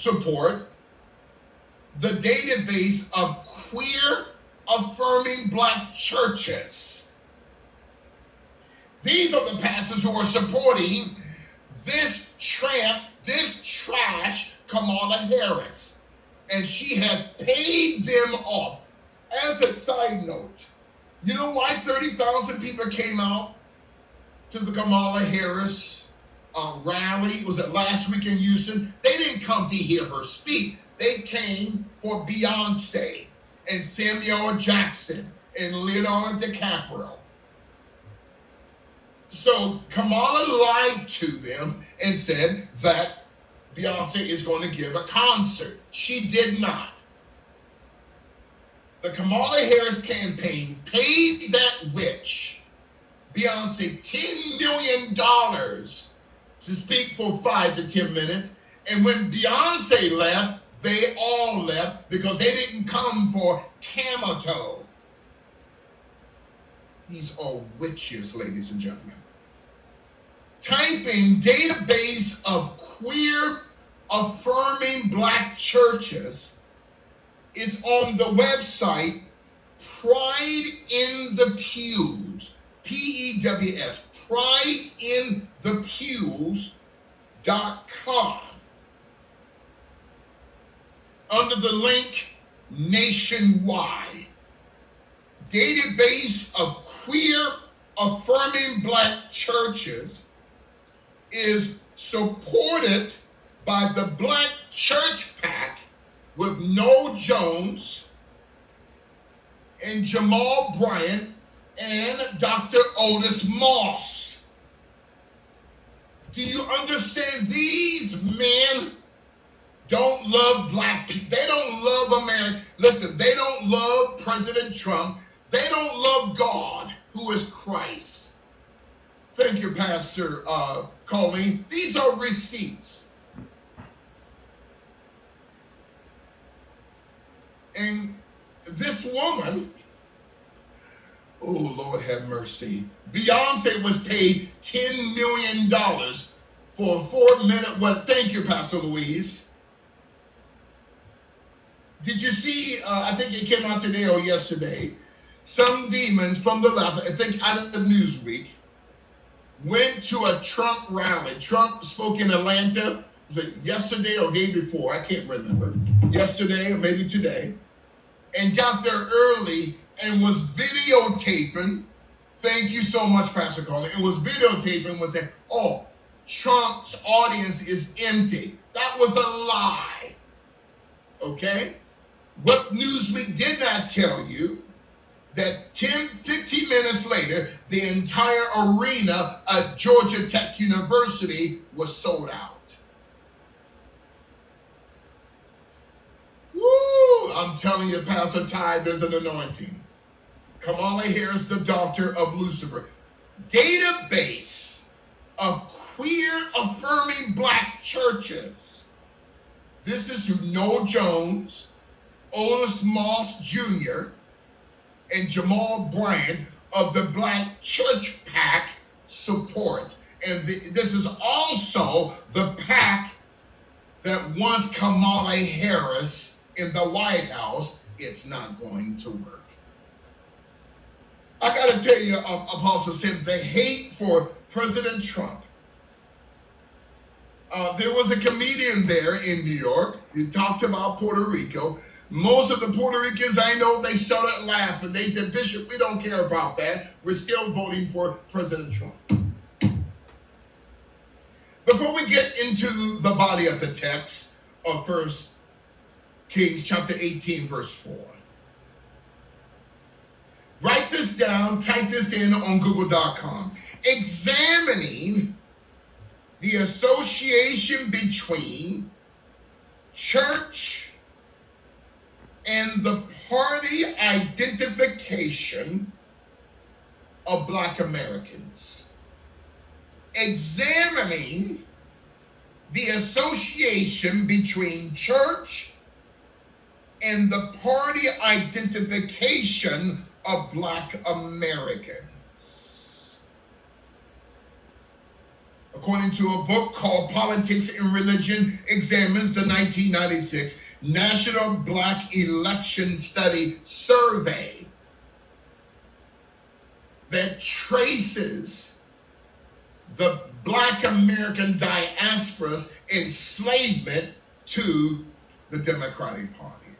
support the database of queer affirming black churches. These are the pastors who are supporting this tramp, this trash, Kamala Harris. And she has paid them off. As a side note, you know why 30,000 people came out to the Kamala Harris rally? Was it last week in Houston? They didn't come to hear her speak. They came for Beyonce and Samuel Jackson and Leonardo DiCaprio. So Kamala lied to them and said that Beyonce is going to give a concert. She did not. The Kamala Harris campaign paid that witch, Beyonce, $10 million to speak for 5 to 10 minutes. And when Beyonce left, they all left because they didn't come for Camato. These are witches, ladies and gentlemen. Type in database of queer affirming black churches. It's on the website Pride in the Pews, P-E-W-S, prideinthepews.com. Under the link Nationwide. Database of queer affirming black churches is supported by the Black Church PAC with Noel Jones and Jamal Bryant and Dr. Otis Moss. Do you understand? These men don't love black people. They don't love America. Listen, they don't love President Trump. They don't love God, who is Christ. Thank you, Pastor Colleen. These are receipts. And this woman, oh, Lord have mercy. Beyonce was paid $10 million for a 4-minute, thank you, Pastor Louise. Did you see, I think it came out today or yesterday, some demons from the left, I think out of the Newsweek, went to a Trump rally. Trump spoke in Atlanta, was it yesterday or day before? I can't remember. Yesterday or maybe today. And got there early and was videotaping. Thank you so much, Pastor Colin. And was videotaping, was saying, oh, Trump's audience is empty. That was a lie. Okay? What Newsweek did not tell you, that 15 minutes later, the entire arena at Georgia Tech University was sold out. Woo! I'm telling you, Pastor Ty, there's an anointing. Kamala Harris, the daughter of Lucifer. Database of queer affirming black churches. This is who Noel Jones, Otis Moss Jr., and Jamal Bryant of the Black Church PAC supports. And this is also the PAC that wants Kamala Harris in the White House. It's not going to work. I got to tell you, Apostle Sim, the hate for President Trump. There was a comedian there in New York. He talked about Puerto Rico. Most of the Puerto Ricans I know, they started laughing. They said, Bishop, we don't care about that. We're still voting for President Trump. Before we get into the body of the text of 1 Kings chapter 18, verse 4. Write this down, type this in on Google.com. Examining the association between church and the party identification of Black Americans. Examining the association between church and the party identification of Black Americans. according to a book called Politics and Religion Examines the 1996 National Black Election Study Survey that traces the Black American diaspora's enslavement to the Democratic Party.